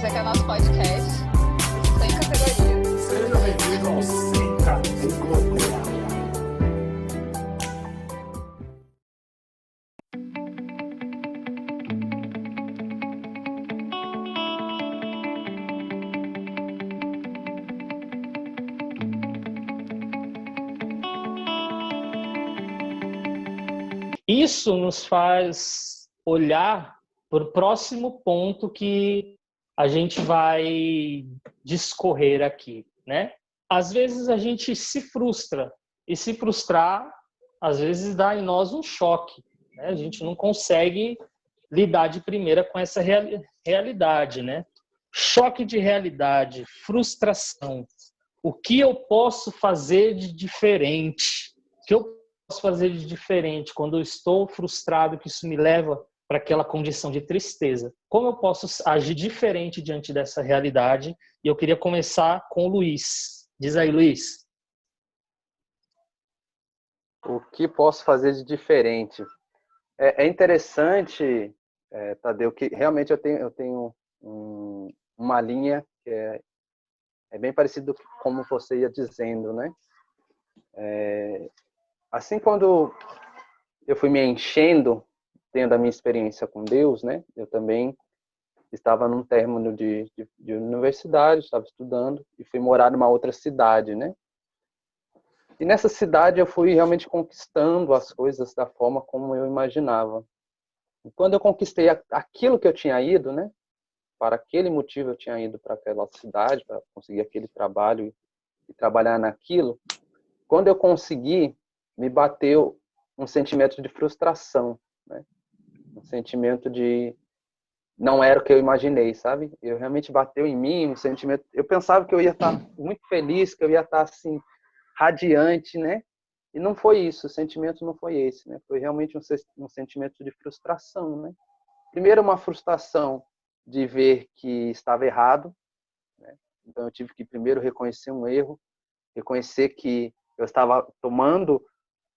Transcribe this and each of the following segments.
Esse aqui é o nosso podcast sem categoria. Seja bem-vindo ao Sem Categoria. Isso nos faz olhar para o próximo ponto que a gente vai discorrer aqui, né? Às vezes a gente se frustra, e se frustrar, às vezes, dá em nós um choque, né? A gente não consegue lidar de primeira com essa realidade, né? Choque de realidade, frustração. O que eu posso fazer de diferente? O que eu posso fazer de diferente quando eu estou frustrado, que isso me leva para aquela condição de tristeza? Como eu posso agir diferente diante dessa realidade? E eu queria começar com o Luiz. Diz aí, Luiz. O que posso fazer de diferente? É interessante, Tadeu, que realmente eu tenho uma linha que é bem parecido com como você ia dizendo, né? Assim, quando eu fui me enchendo, tendo a minha experiência com Deus, né? Eu também estava num término de universidade, estava estudando e fui morar numa outra cidade, né? E nessa cidade eu fui realmente conquistando as coisas da forma como eu imaginava. E quando eu conquistei aquilo que eu tinha ido, né? Para aquele motivo eu tinha ido para aquela cidade, para conseguir aquele trabalho e trabalhar naquilo. Quando eu consegui, me bateu um sentimento de frustração, né? Um sentimento de não era o que eu imaginei, sabe? Eu realmente bateu em mim um sentimento. Eu pensava que eu ia estar muito feliz, que eu ia estar assim radiante, né? E não foi isso. O sentimento não foi esse, né? Foi realmente um sentimento de frustração, né? Primeiro, uma frustração de ver que estava errado, né? Então eu tive que primeiro reconhecer um erro, reconhecer que eu estava tomando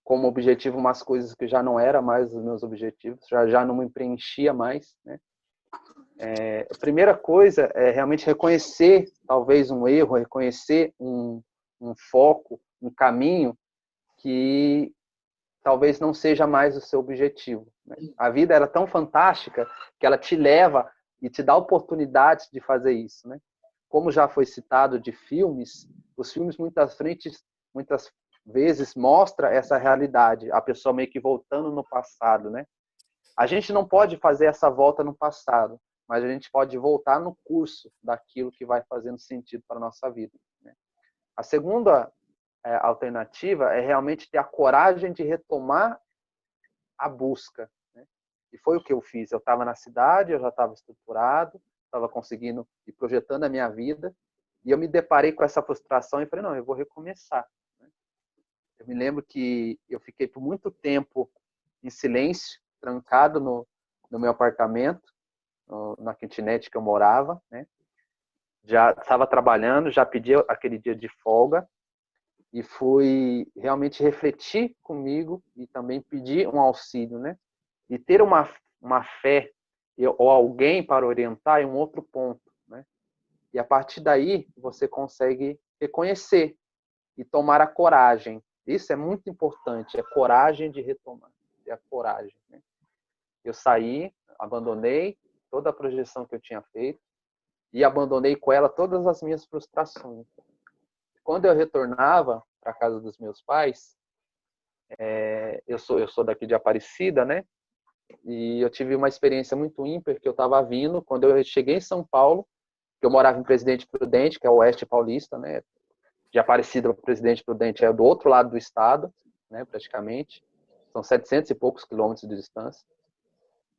como objetivo umas coisas que já não eram mais os meus objetivos, já não me preenchia mais, né? A primeira coisa é realmente reconhecer talvez um erro, reconhecer um foco, um caminho que talvez não seja mais o seu objetivo, né? A vida era tão fantástica que ela te leva e te dá oportunidades de fazer isso, né? Como já foi citado de filmes, os filmes muitas vezes mostram essa realidade, a pessoa meio que voltando no passado, né? A gente não pode fazer essa volta no passado, mas a gente pode voltar no curso daquilo que vai fazendo sentido para a nossa vida, né? A segunda alternativa é realmente ter a coragem de retomar a busca, né? E foi o que eu fiz. Eu estava na cidade, eu já estava estruturado, estava conseguindo e projetando a minha vida, e eu me deparei com essa frustração e falei, não, eu vou recomeçar, né? Eu me lembro que eu fiquei por muito tempo em silêncio, trancado no meu apartamento, na kitnet que eu morava, né? Já estava trabalhando, já pedi aquele dia de folga e fui realmente refletir comigo e também pedir um auxílio, né? E ter uma fé ou alguém para orientar é um outro ponto, né? E a partir daí você consegue reconhecer e tomar a coragem. Isso é muito importante, é coragem de retomar, é a coragem, né? Eu saí, abandonei toda a projeção que eu tinha feito e abandonei com ela todas as minhas frustrações. Quando eu retornava para a casa dos meus pais, eu sou daqui de Aparecida, né? E eu tive uma experiência muito ímpar que eu estava vindo quando eu cheguei em São Paulo, que eu morava em Presidente Prudente, que é o oeste paulista, né? De Aparecida para Presidente Prudente é do outro lado do estado, né? Praticamente. São 700 e poucos quilômetros de distância.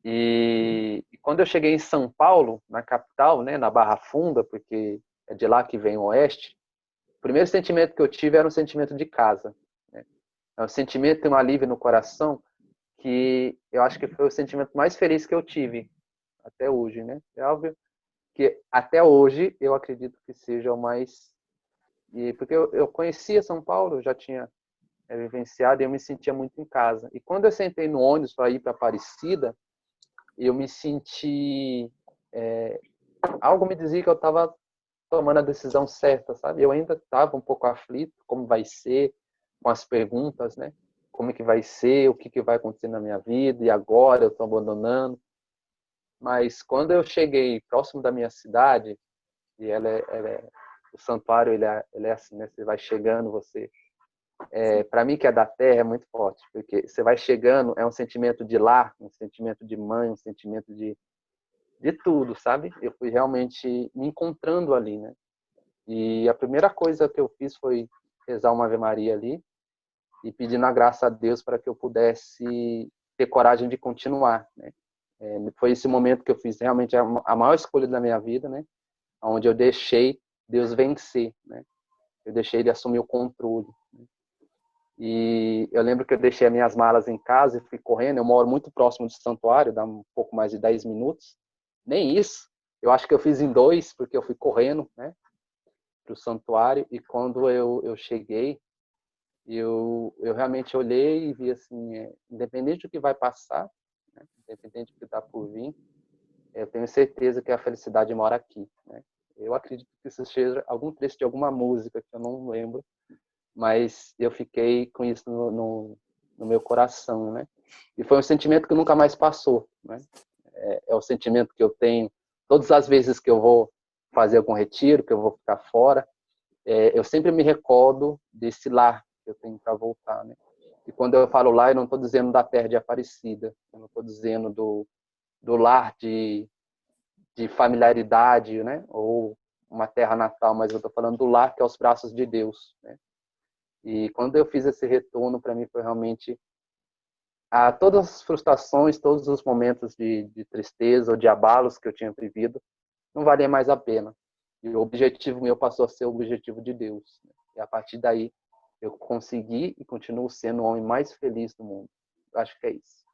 E quando eu cheguei em São Paulo, na capital, né, na Barra Funda, porque é de lá que vem o Oeste, o primeiro sentimento que eu tive era um sentimento de casa, né? É um sentimento e um alívio no coração que eu acho que foi o sentimento mais feliz que eu tive até hoje, né? É óbvio que até hoje eu acredito que seja o mais... porque eu conhecia São Paulo, eu já tinha vivenciado e eu me sentia muito em casa. E quando eu sentei no ônibus para ir para Aparecida, eu me senti algo me dizia que eu estava tomando a decisão certa, sabe? Eu ainda estava um pouco aflito, como vai ser, com as perguntas, né? Como é que vai ser, o que que vai acontecer na minha vida, e agora eu estou abandonando. Mas quando eu cheguei próximo da minha cidade, e o santuário ele é assim, né? Você vai chegando, para mim que é da terra é muito forte, porque você vai chegando, é um sentimento de lar, um sentimento de mãe, um sentimento de tudo, sabe? Eu fui realmente me encontrando ali, né? E a primeira coisa que eu fiz foi rezar uma Ave Maria ali e pedindo a graça a Deus para que eu pudesse ter coragem de continuar, né? Foi esse momento que eu fiz realmente a maior escolha da minha vida, né? Onde eu deixei Deus vencer, né? Eu deixei Ele assumir o controle. Né? E eu lembro que eu deixei as minhas malas em casa e fui correndo. Eu moro muito próximo do santuário, dá um pouco mais de 10 minutos. Nem isso. Eu acho que eu fiz em 2, porque eu fui correndo, né? Para o santuário. E quando eu cheguei, eu realmente olhei e vi assim, independente do que vai passar, né? Independente do que está por vir, eu tenho certeza que a felicidade mora aqui, né? Eu acredito que isso seja algum trecho de alguma música que eu não lembro, mas eu fiquei com isso no meu coração, né? E foi um sentimento que nunca mais passou, né? É o sentimento que eu tenho todas as vezes que eu vou fazer algum retiro, que eu vou ficar fora, eu sempre me recordo desse lar que eu tenho para voltar, né? E quando eu falo lá, eu não estou dizendo da terra de Aparecida, eu não estou dizendo do lar de familiaridade, né? Ou uma terra natal, mas eu estou falando do lar que é os braços de Deus, né? E quando eu fiz esse retorno, para mim foi realmente todas as frustrações, todos os momentos de tristeza ou de abalos que eu tinha vivido, não valia mais a pena. E o objetivo meu passou a ser o objetivo de Deus, né? E a partir daí eu consegui e continuo sendo o homem mais feliz do mundo. Eu acho que é isso.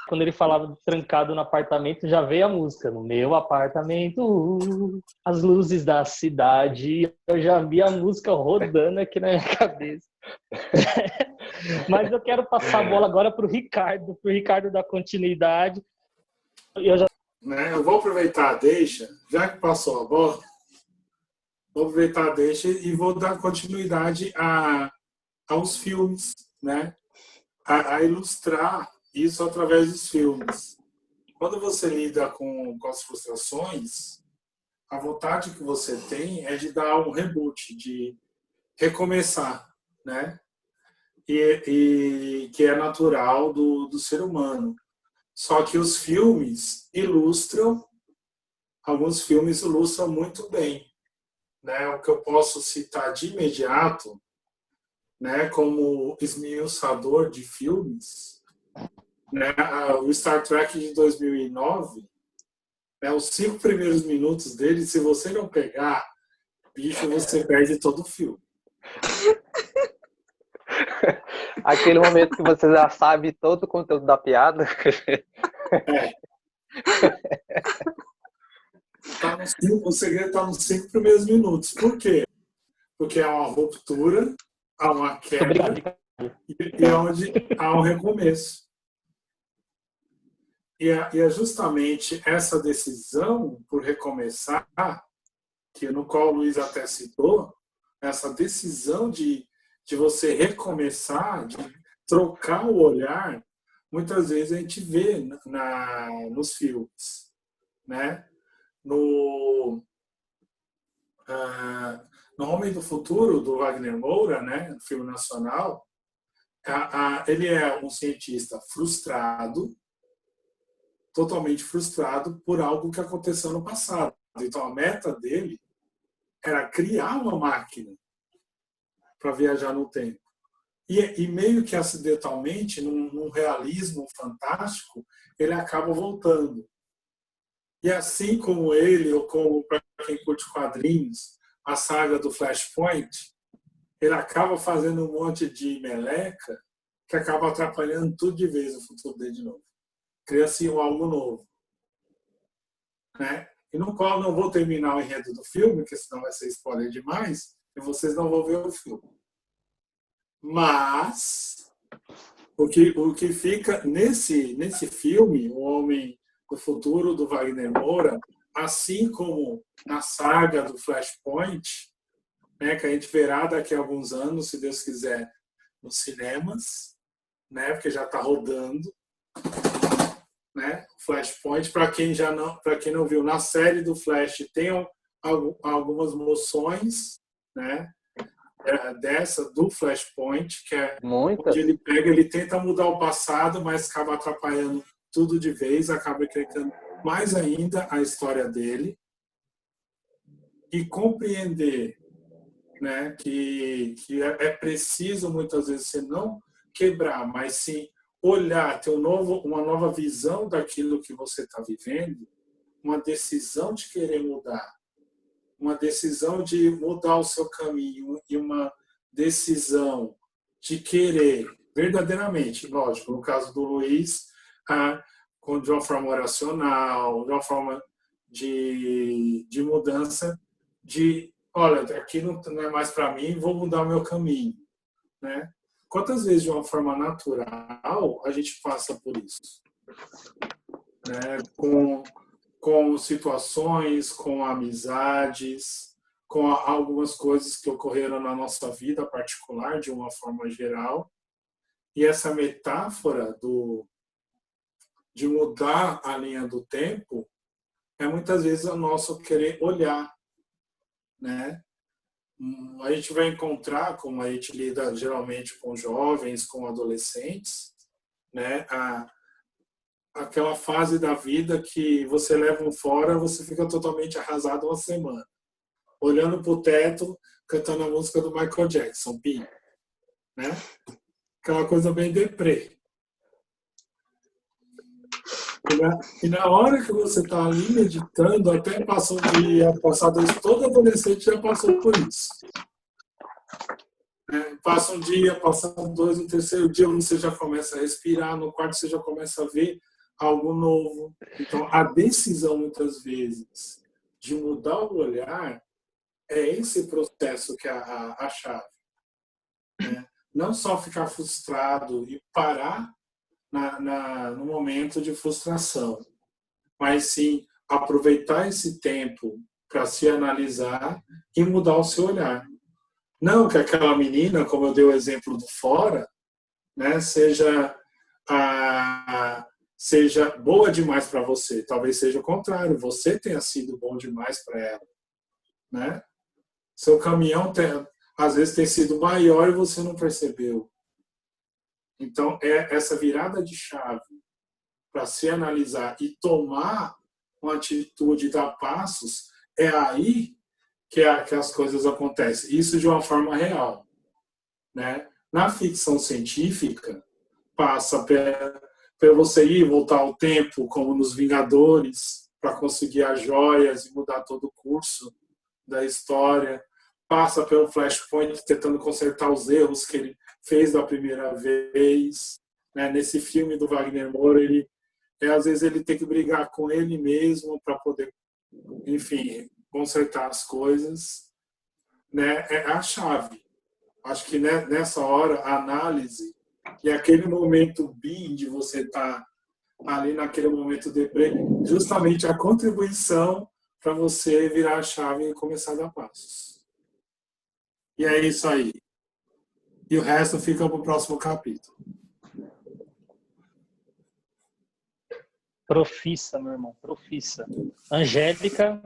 Quando ele falava trancado no apartamento, já veio a música. No meu apartamento, as luzes da cidade. Eu já vi a música rodando aqui na minha cabeça. Mas eu quero passar a bola agora para o Ricardo dar continuidade. Eu vou aproveitar a deixa, já que passou a bola, vou aproveitar a deixa e vou dar continuidade aos filmes, né? A ilustrar isso através dos filmes. Quando você lida com as frustrações, a vontade que você tem é de dar um reboot, de recomeçar, né? E que é natural do ser humano. Só que os filmes ilustram, alguns filmes ilustram muito bem, né? O que eu posso citar de imediato, né, como esmiuçador de filmes, né, o Star Trek de 2009, né, os 5 primeiros minutos dele, se você não pegar, bicho, você perde todo o filme. Aquele momento que você já sabe todo o conteúdo da piada. O segredo está nos 5 primeiros minutos. Por quê? Porque há uma ruptura, há uma quebra e onde há um recomeço. E é justamente essa decisão por recomeçar, no qual o Luiz até citou, essa decisão de você recomeçar, de trocar o olhar, muitas vezes a gente vê nos filmes, né? No Homem do Futuro, do Wagner Moura, né? Filme nacional, ele é um cientista frustrado, totalmente frustrado por algo que aconteceu no passado. Então, a meta dele era criar uma máquina para viajar no tempo. E meio que acidentalmente, num realismo fantástico, ele acaba voltando. E assim como ele, ou como para quem curte quadrinhos, a saga do Flashpoint, ele acaba fazendo um monte de meleca que acaba atrapalhando tudo de vez o futuro dele de novo. Cria-se algo novo. Né? E no qual não vou terminar o enredo do filme, porque senão vai ser spoiler demais, e vocês não vão ver o filme. Mas o que fica nesse filme, O Homem do Futuro, do Wagner Moura, assim como na saga do Flashpoint, né, que a gente verá daqui a alguns anos, se Deus quiser, nos cinemas, né, porque já está rodando, né, Flashpoint. Para quem não viu, na série do Flash tem algumas moções, né, dessa do Flashpoint, que é Muitas. onde ele tenta mudar o passado, mas acaba atrapalhando tudo de vez, acaba criando mais ainda a história dele, e compreender, né, que é preciso muitas vezes você não quebrar, mas sim olhar, ter uma nova visão daquilo que você está vivendo, uma decisão de querer mudar, uma decisão de mudar o seu caminho e uma decisão de querer verdadeiramente, lógico, no caso do Luiz, de uma forma oracional, de uma forma de mudança, de, olha, aqui não é mais para mim, vou mudar o meu caminho, né? Quantas vezes, de uma forma natural, a gente passa por isso? Né? Com situações, com amizades, com algumas coisas que ocorreram na nossa vida particular, de uma forma geral. E essa metáfora de mudar a linha do tempo é muitas vezes o nosso querer olhar, né? A gente vai encontrar, como a gente lida geralmente com jovens, com adolescentes, né? Aquela fase da vida que você leva um fora, você fica totalmente arrasado uma semana, olhando para o teto, cantando a música do Michael Jackson, Pink, né? Aquela coisa bem deprê. E na hora que você está ali meditando, até passa um dia, passa dois, todo adolescente já passou por isso. Passa um dia, passa dois, no terceiro dia você já começa a respirar, no quarto você já começa a ver algo novo. Então, a decisão, muitas vezes, de mudar o olhar é esse processo que é a chave. Né? Não só ficar frustrado e parar no momento de frustração, mas sim aproveitar esse tempo para se analisar e mudar o seu olhar. Não que aquela menina, como eu dei o exemplo do fora, né, seja boa demais para você. Talvez seja o contrário, você tenha sido bom demais para ela. Né? Seu caminhão às vezes tem sido maior e você não percebeu. Então, é essa virada de chave para se analisar e tomar uma atitude, dar passos, é aí que as coisas acontecem. Isso de uma forma real. Né? Na ficção científica, passa para você ir e voltar ao tempo, como nos Vingadores, para conseguir as joias e mudar todo o curso da história. Passa pelo Flashpoint, tentando consertar os erros que ele fez da primeira vez. Né? Nesse filme do Wagner Moura, às vezes ele tem que brigar com ele mesmo para poder, enfim, consertar as coisas. Né? É a chave. Acho que nessa hora, a análise e aquele momento BIM de você estar ali naquele momento deprê, justamente a contribuição para você virar a chave e começar a dar passos. E é isso aí. E o resto fica para o próximo capítulo. Profissa, meu irmão, profissa. Angélica.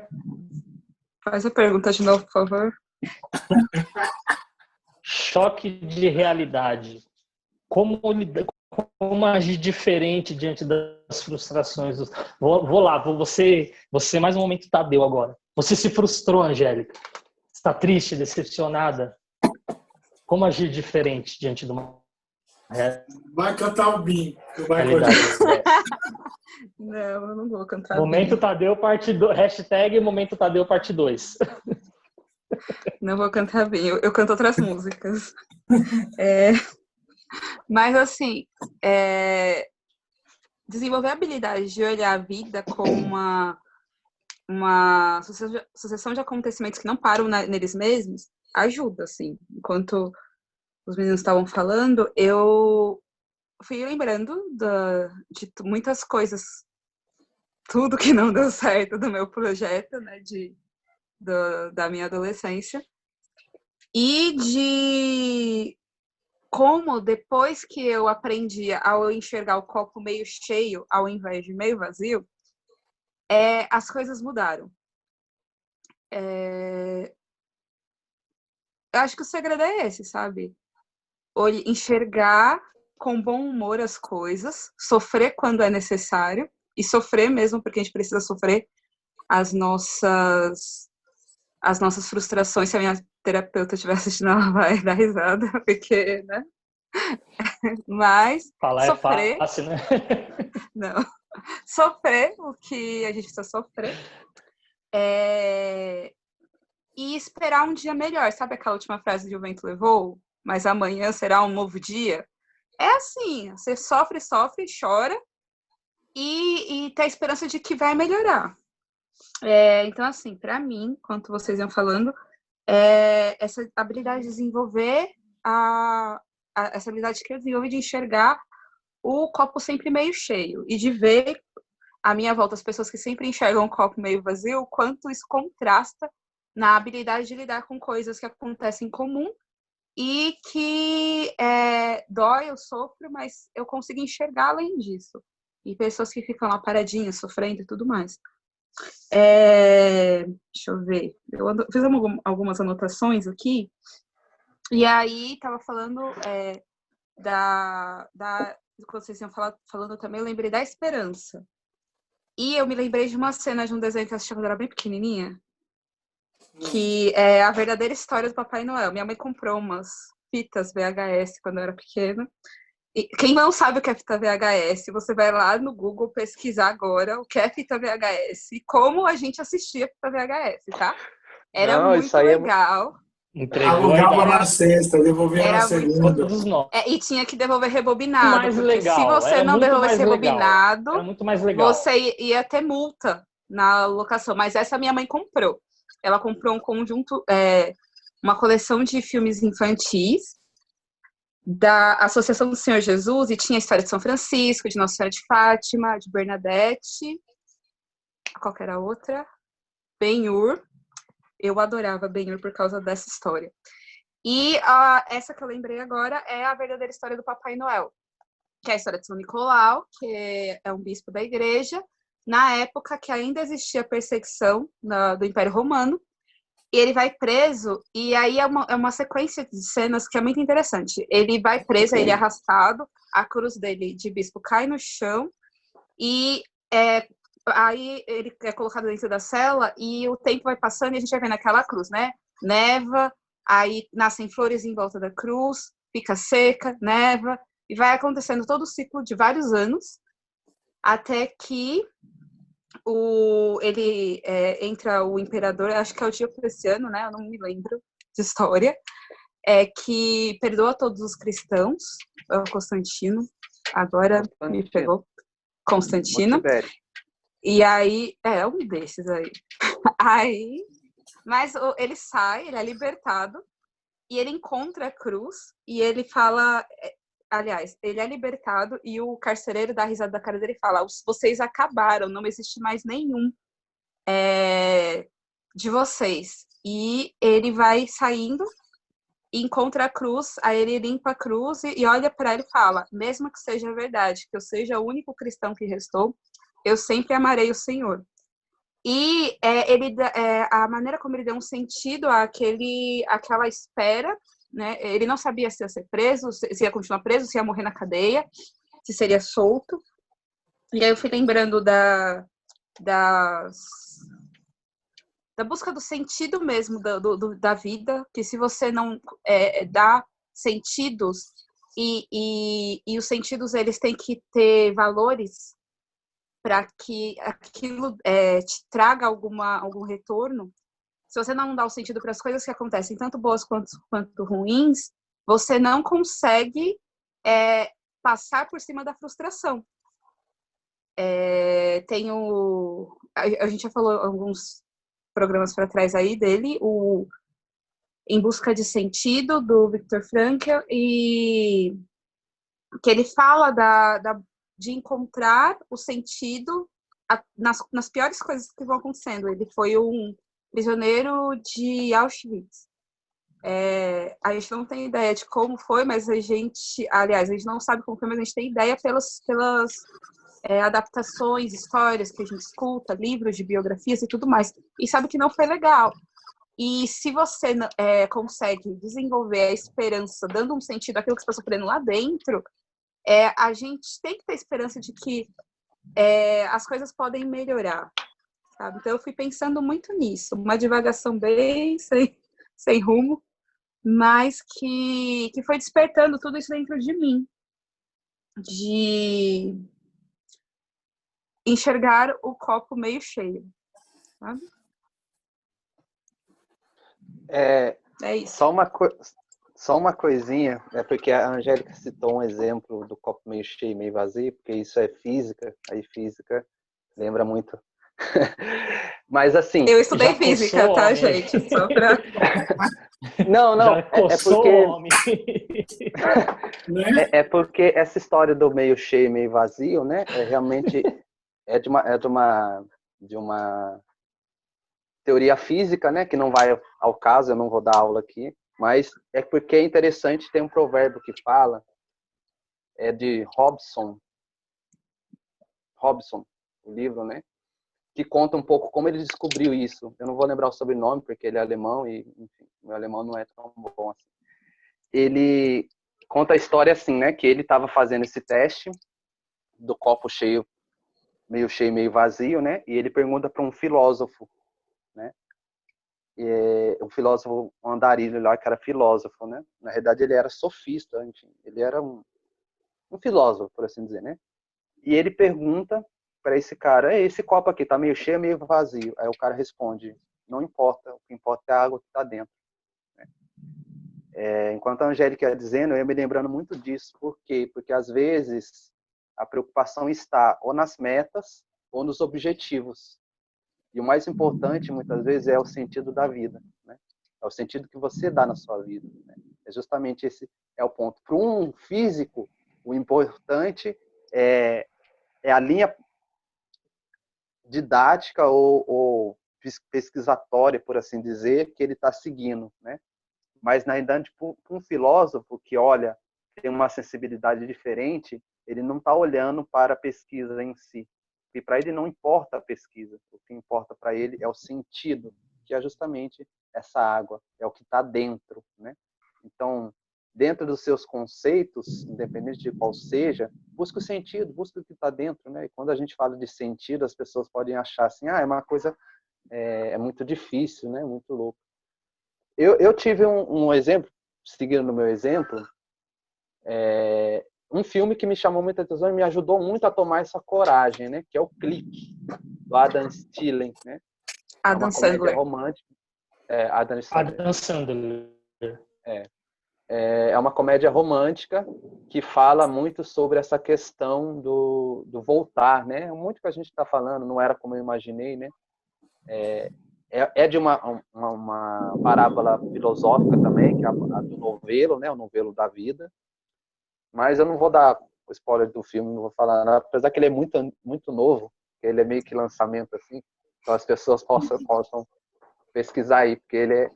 Faz a pergunta de novo, por favor. Choque de realidade. Como agir diferente diante das frustrações? Vou lá, você mais um momento Tadeu agora. Você se frustrou, Angélica. Está triste, decepcionada? Como agir diferente diante de uma Vai cantar o BIM. realidade? Não, eu não vou cantar. Momento Tadeu parte 2. Hashtag Momento Tadeu parte 2. Não vou cantar bem. Eu canto outras músicas. Mas, assim, desenvolver a habilidade de olhar a vida como uma sucessão de acontecimentos que não param neles mesmos ajuda, assim. Enquanto os meninos estavam falando, eu fui lembrando de muitas coisas tudo que não deu certo do meu projeto, né, da minha adolescência. E de como, depois que eu aprendi a enxergar o copo meio cheio ao invés de meio vazio, as coisas mudaram. Eu acho que o segredo é esse, sabe? Enxergar com bom humor as coisas, sofrer quando é necessário, e sofrer mesmo, porque a gente precisa sofrer as nossas frustrações. Se a minha terapeuta estiver assistindo, ela vai dar risada, porque, né? Mas Falar sofrer, é fácil, né? não, sofrer o que a gente precisa sofrer, e esperar um dia melhor. Sabe aquela última frase de O Vento Levou? Mas amanhã será um novo dia? É assim, você sofre, chora e tem a esperança de que vai melhorar. Então, assim, para mim, enquanto vocês iam falando, essa habilidade de desenvolver essa habilidade que eu desenvolvi de enxergar o copo sempre meio cheio e de ver à minha volta as pessoas que sempre enxergam o copo meio vazio, o quanto isso contrasta na habilidade de lidar com coisas que acontecem em comum e que dói, eu sofro, mas eu consigo enxergar além disso. E pessoas que ficam lá paradinhas, sofrendo e tudo mais. Deixa eu ver. Eu fiz algumas anotações aqui. E aí, estava falando quando vocês iam falando também, eu lembrei da esperança. E eu me lembrei de uma cena de um desenho que eu assisti quando eu era bem pequenininha, que é a verdadeira história do Papai Noel. Minha mãe comprou umas fitas VHS quando eu era pequena. E quem não sabe o que é fita VHS, você vai lá no Google pesquisar agora o que é fita VHS e como a gente assistia fita VHS, tá? Era muito legal. Alugava na sexta, devolvia na segunda. Todos nós. E tinha que devolver rebobinado. Mais porque legal. Se você não devolvesse rebobinado, era muito mais legal. Você ia ter multa na locação. Mas essa minha mãe comprou. Ela comprou um conjunto, uma coleção de filmes infantis da Associação do Senhor Jesus, e tinha a história de São Francisco, de Nossa Senhora de Fátima, de Bernadette, qual que era a outra? Ben-Hur. Eu adorava Ben-Hur por causa dessa história. E essa que eu lembrei agora é a verdadeira história do Papai Noel, que é a história de São Nicolau, que é um bispo da igreja, na época que ainda existia perseguição do Império Romano, e ele vai preso, e aí é uma sequência de cenas que é muito interessante. Ele vai preso, ele é arrastado, a cruz dele de bispo cai no chão, e aí ele é colocado dentro da cela, e o tempo vai passando, e a gente vai vendo aquela cruz, né? Neva, aí nascem flores em volta da cruz, fica seca, neva, e vai acontecendo todo o ciclo de vários anos, até que entra o imperador, acho que é o Diocleciano, né? Eu não me lembro de história, que perdoa todos os cristãos, Constantino, agora me pegou, Constantino, e aí, um desses aí, mas ele sai, ele é libertado, e ele encontra a cruz, e ele fala, aliás, ele é libertado, e o carcereiro dá risada da cara dele e fala, vocês acabaram, não existe mais nenhum de vocês. E ele vai saindo, encontra a cruz, aí ele limpa a cruz e olha para ela e fala, mesmo que seja verdade, que eu seja o único cristão que restou, eu sempre amarei o Senhor. E a maneira como ele deu um sentido àquela espera, né? Ele não sabia se ia ser preso, se ia continuar preso, se ia morrer na cadeia, se seria solto. E aí eu fui lembrando da busca do sentido mesmo da vida, que se você não dá sentidos, e os sentidos eles têm que ter valores para que aquilo te traga algum retorno. Se você não dá o sentido para as coisas que acontecem, tanto boas quanto ruins, você não consegue passar por cima da frustração. A gente já falou alguns programas para trás aí dele, o Em Busca de Sentido, do Viktor Frankl, e que ele fala de encontrar o sentido nas piores coisas que vão acontecendo. Ele foi um prisioneiro de Auschwitz. A gente não tem ideia de como foi, mas a gente não sabe como foi, mas a gente tem ideia pelas adaptações, histórias que a gente escuta, livros de biografias e tudo mais. E sabe que não foi legal. E se você consegue desenvolver a esperança, dando um sentido àquilo que você está sofrendo lá dentro, a gente tem que ter esperança de que as coisas podem melhorar, sabe? Então eu fui pensando muito nisso, uma divagação bem sem rumo, mas que foi despertando tudo isso dentro de mim, de enxergar o copo meio cheio, sabe? É isso. Só uma coisinha, porque a Angélica citou um exemplo do copo meio cheio, meio vazio, porque isso é física, aí física lembra muito. Mas assim... Eu estudei física, tá, gente? Só pra... Não, Já é porque essa história do meio cheio, meio vazio, né? Realmente de uma teoria física, né? Que não vai ao caso, eu não vou dar aula aqui, mas é porque é interessante, tem um provérbio que fala, de Robson, o livro, né? Que conta um pouco como ele descobriu isso. Eu não vou lembrar o sobrenome, porque ele é alemão e, enfim, meu alemão não é tão bom assim. Ele conta a história assim, né? Que ele estava fazendo esse teste do copo cheio, meio vazio, né? E ele pergunta para um filósofo, né? Um filósofo, um andarilho lá, que era filósofo, né? Na verdade, ele era sofista, enfim. Ele era um filósofo, por assim dizer, né? E ele pergunta para esse cara, esse copo aqui tá meio cheio, meio vazio? Aí o cara responde, não importa, o que importa é a água que tá dentro. Enquanto a Angélica ia dizendo, eu ia me lembrando muito disso. Por quê? Porque às vezes a preocupação está ou nas metas ou nos objetivos. E o mais importante, muitas vezes, é o sentido da vida, né? É o sentido que você dá na sua vida, né? É justamente esse o ponto. Para um físico, o importante é a linha didática ou pesquisatória, por assim dizer, que ele está seguindo, né? Mas, na verdade, para um filósofo que olha, tem uma sensibilidade diferente, ele não está olhando para a pesquisa em si. E para ele não importa a pesquisa. O que importa para ele é o sentido, que é justamente essa água, é o que está dentro, né? Então, dentro dos seus conceitos, independente de qual seja, busca o sentido, busca o que está dentro, né? E quando a gente fala de sentido, as pessoas podem achar assim, é uma coisa muito difícil, né? Muito louco. Eu tive um exemplo, seguindo no meu exemplo, um filme que me chamou muita atenção e me ajudou muito a tomar essa coragem, né? Que é o Clique, do Adam Stillen, né? Adam Sandler. Comédia romântica. Adam Sandler. É uma comédia romântica que fala muito sobre essa questão do voltar, né? Muito que a gente está falando, não era como eu imaginei, né? É de uma parábola filosófica também, que é a do novelo, né? O novelo da vida. Mas eu não vou dar o spoiler do filme, não vou falar nada, apesar que ele é muito, muito novo, ele é meio que lançamento assim, então as pessoas possam pesquisar aí, porque ele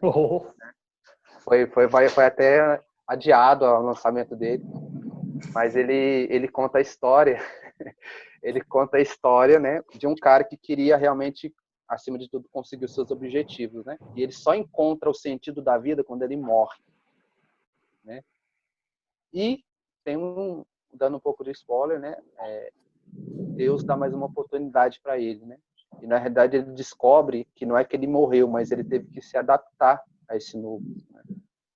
foi até adiado o lançamento dele, mas ele conta a história, né, de um cara que queria realmente, acima de tudo, conseguir os seus objetivos, né, e ele só encontra o sentido da vida quando ele morre, né, e tem dando um pouco de spoiler, né, Deus dá mais uma oportunidade para ele, né, e na realidade ele descobre que não é que ele morreu, mas ele teve que se adaptar a esse novo, né?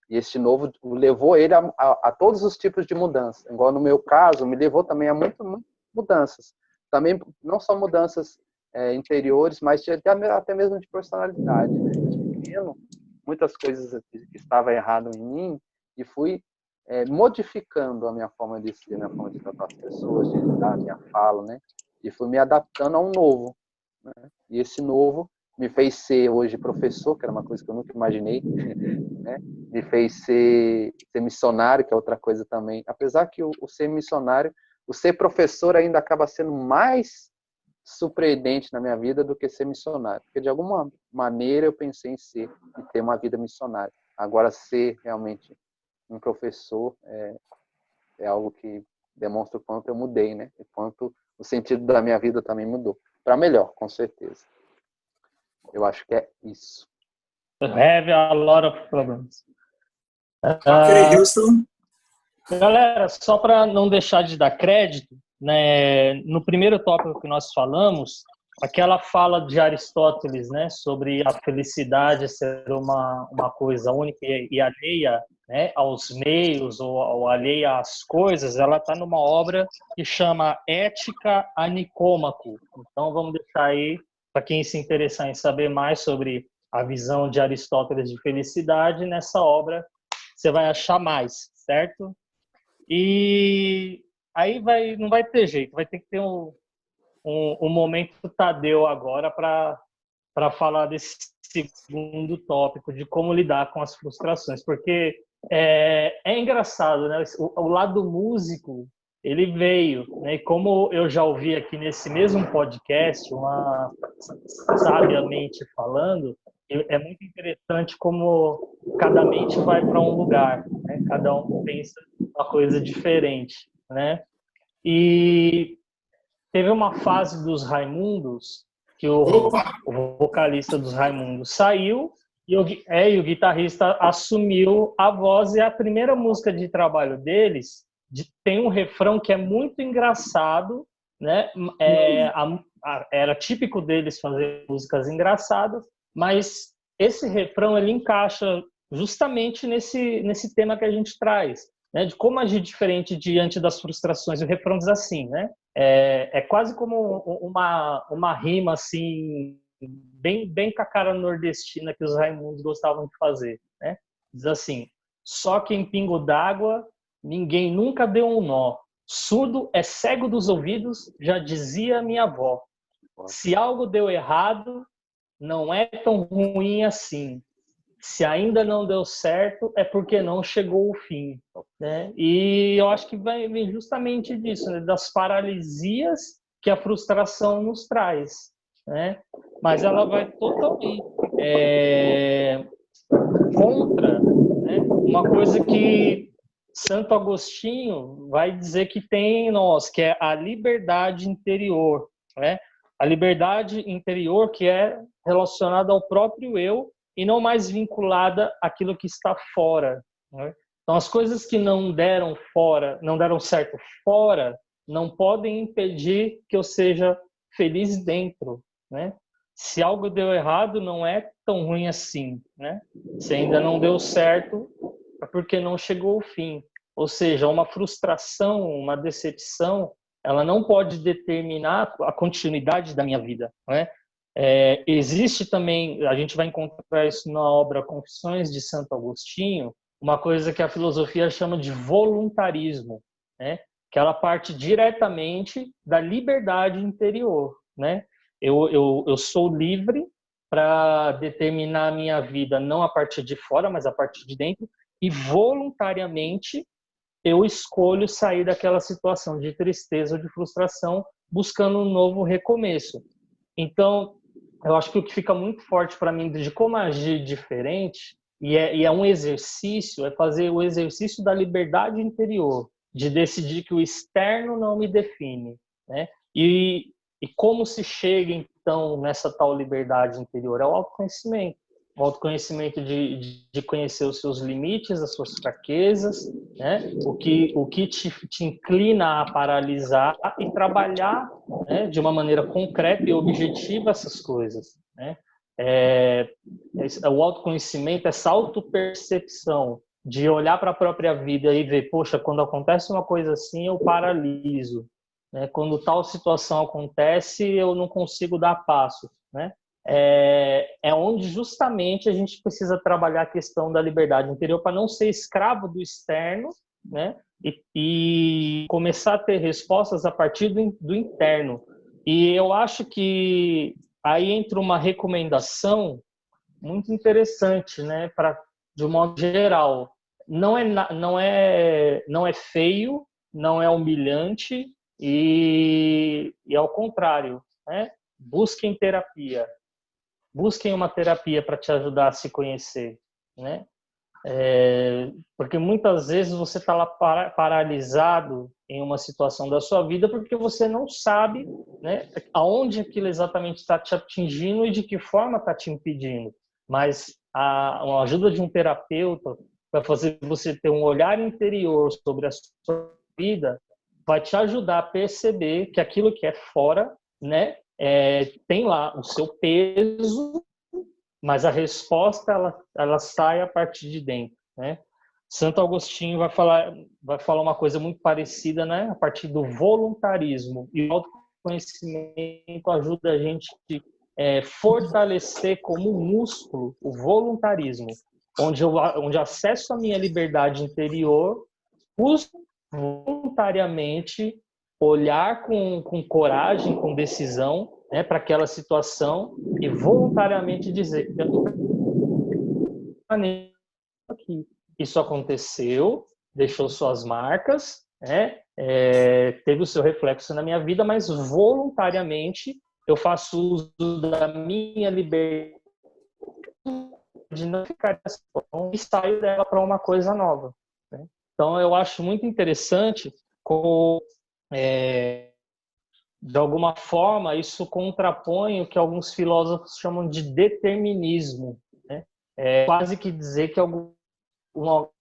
E esse novo levou ele a todos os tipos de mudanças. Igual no meu caso, me levou também a muitas mudanças. Também não só mudanças interiores, mas até mesmo de personalidade. Né? Vendo muitas coisas que estavam erradas em mim e fui modificando a minha forma de ser, a minha forma de tratar as pessoas, de dar a minha fala, né? E fui me adaptando a um novo. Né? E esse novo me fez ser hoje professor, que era uma coisa que eu nunca imaginei, né? Me fez ser missionário, que é outra coisa também. Apesar que o ser missionário, o ser professor ainda acaba sendo mais surpreendente na minha vida do que ser missionário. Porque, de alguma maneira, eu pensei em ser e ter uma vida missionária. Agora, ser realmente um professor é algo que demonstra o quanto eu mudei, né? E quanto o sentido da minha vida também mudou. Para melhor, com certeza. Eu acho que é isso. Have a lot of problems. Ok, Houston. Galera, só para não deixar de dar crédito, né, no primeiro tópico que nós falamos, aquela fala de Aristóteles, né, sobre a felicidade ser uma coisa única e alheia, né, aos meios ou alheia às coisas, ela está numa obra que chama Ética a Nicômaco. Então, vamos deixar aí, para quem se interessar em saber mais sobre a visão de Aristóteles de felicidade, nessa obra você vai achar mais, certo? E aí não vai ter jeito, vai ter que ter um momento Tadeu agora para falar desse segundo tópico, de como lidar com as frustrações, porque é engraçado, né? O lado músico, ele veio, né? E como eu já ouvi aqui nesse mesmo podcast, sabiamente falando, é muito interessante como cada mente vai para um lugar, né? Cada um pensa uma coisa diferente, né? E teve uma fase dos Raimundos que o vocalista dos Raimundos saiu e o guitarrista assumiu a voz, e a primeira música de trabalho deles tem um refrão que é muito engraçado, né? Era típico deles fazer músicas engraçadas, mas esse refrão ele encaixa justamente nesse tema que a gente traz, né? De como agir diferente diante das frustrações. O refrão diz assim, né? É quase como uma rima assim, bem com a cara nordestina que os Raimundos gostavam de fazer, né? Diz assim: só que em pingo d'água ninguém nunca deu um nó. Surdo é cego dos ouvidos, já dizia minha avó. Se algo deu errado, não é tão ruim assim. Se ainda não deu certo, é porque não chegou o fim, né? E eu acho que vem justamente disso, né? Das paralisias que a frustração nos traz, né? Mas ela vai totalmente contra, né? Uma coisa que Santo Agostinho vai dizer que tem em nós, que é a liberdade interior, né? A liberdade interior que é relacionada ao próprio eu e não mais vinculada àquilo que está fora, né? Então, as coisas que não deram certo fora, não podem impedir que eu seja feliz dentro, né? Se algo deu errado, não é tão ruim assim, né? Se ainda não deu certo, é porque não chegou ao fim. Ou seja, uma frustração, uma decepção, ela não pode determinar a continuidade da minha vida, né? Existe também, a gente vai encontrar isso na obra Confissões de Santo Agostinho, uma coisa que a filosofia chama de voluntarismo, né? Que ela parte diretamente da liberdade interior, né? Eu sou livre para determinar a minha vida não a partir de fora, mas a partir de dentro, e voluntariamente eu escolho sair daquela situação de tristeza ou de frustração, buscando um novo recomeço. Então, eu acho que o que fica muito forte para mim de como agir diferente, e é um exercício, é fazer o exercício da liberdade interior, de decidir que o externo não me define, né? E como se chega, então, nessa tal liberdade interior? É o autoconhecimento. O autoconhecimento de conhecer os seus limites, as suas fraquezas, né? O que te inclina a paralisar e trabalhar, né, de uma maneira concreta e objetiva essas coisas, né? O autoconhecimento, essa autopercepção de olhar para a própria vida e ver, poxa, quando acontece uma coisa assim, eu paraliso, né? Quando tal situação acontece, eu não consigo dar passo, né? Onde justamente a gente precisa trabalhar a questão da liberdade interior para não ser escravo do externo, né? E começar a ter respostas a partir do interno. E eu acho que aí entra uma recomendação muito interessante, né? De um modo geral, não é feio, não é humilhante e ao contrário, né? Busquem terapia. Busquem uma terapia para te ajudar a se conhecer, né? Porque muitas vezes você está lá paralisado em uma situação da sua vida porque você não sabe, né, aonde aquilo exatamente está te atingindo e de que forma está te impedindo. Mas a ajuda de um terapeuta vai fazer você ter um olhar interior sobre a sua vida, vai te ajudar a perceber que aquilo que é fora, né, tem lá o seu peso, mas a resposta ela sai a partir de dentro, né? Santo Agostinho vai falar uma coisa muito parecida, né? A partir do voluntarismo, e o autoconhecimento ajuda a gente a fortalecer como um músculo o voluntarismo, onde acesso à minha liberdade interior, busco voluntariamente olhar com coragem, com decisão, né, para aquela situação e voluntariamente dizer que isso aconteceu, deixou suas marcas, né, teve o seu reflexo na minha vida, mas voluntariamente eu faço uso da minha liberdade de não ficar nessa situação e saio dela para uma coisa nova, né? Então eu acho muito interessante como de alguma forma, isso contrapõe o que alguns filósofos chamam de determinismo, né? Quase que dizer que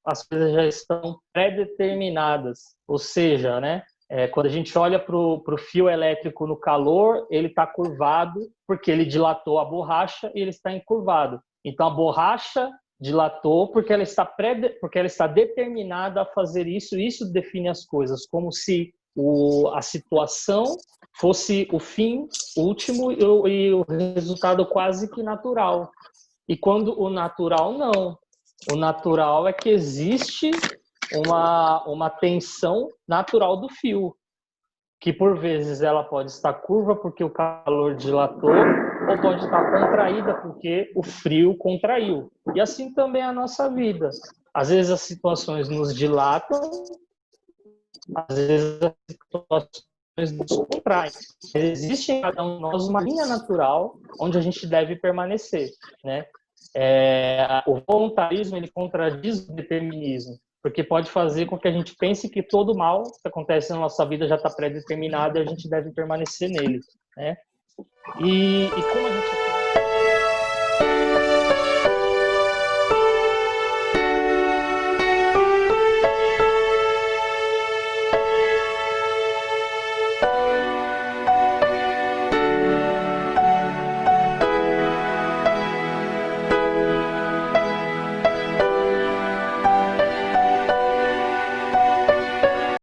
as coisas já estão pré-determinadas. Ou seja, né, quando a gente olha para o fio elétrico no calor, ele está curvado porque ele dilatou a borracha e ele está encurvado. Então, a borracha dilatou porque ela está determinada a fazer isso, e isso define as coisas, como se a situação fosse o fim último e o resultado quase que natural. E quando o natural não. O natural é que existe uma tensão natural do fio, que por vezes ela pode estar curva porque o calor dilatou, ou pode estar contraída porque o frio contraiu. E assim também é a nossa vida. Às vezes as situações nos dilatam, às vezes as situações nos contraem. Existe em cada um de nós uma linha natural onde a gente deve permanecer, né? O voluntarismo ele contradiz o determinismo, porque pode fazer com que a gente pense que todo mal que acontece na nossa vida já está pré-determinado e a gente deve permanecer nele, né? E como a gente